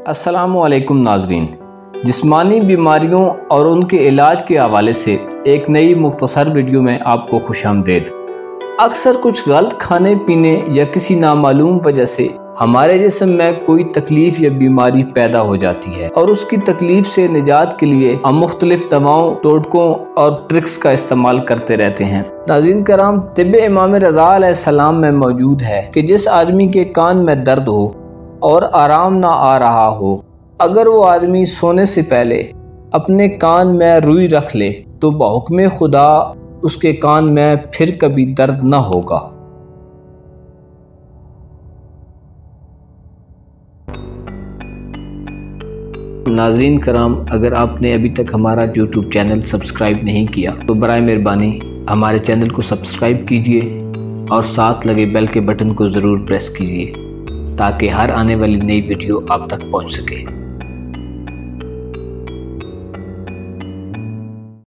अस्सलामुअलैकुम नाज़रीन, जिस्मानी बीमारियों और उनके इलाज के हवाले से एक नई मुख्तसर वीडियो में आपको खुशामदीद। अक्सर कुछ गलत खाने पीने या किसी नामालूम वजह से हमारे जिस्म में कोई तकलीफ़ या बीमारी पैदा हो जाती है और उसकी तकलीफ़ से निजात के लिए हम मुख्तलिफ दवाओं, टोटकों और ट्रिक्स का इस्तेमाल करते रहते हैं। नाज़रीन कराम, तिब्बे इमाम रज़ा अलैहिस्सलाम में मौजूद है कि जिस आदमी के कान में दर्द हो और आराम ना आ रहा हो, अगर वो आदमी सोने से पहले अपने कान में रुई रख ले तो बहुक्म खुदा उसके कान में फिर कभी दर्द न होगा। नाज़रीन कराम, अगर आपने अभी तक हमारा YouTube चैनल सब्सक्राइब नहीं किया तो बराए मेहरबानी हमारे चैनल को सब्सक्राइब कीजिए और साथ लगे बेल के बटन को ज़रूर प्रेस कीजिए ताकि हर आने वाली नई वीडियो आप तक पहुंच सके।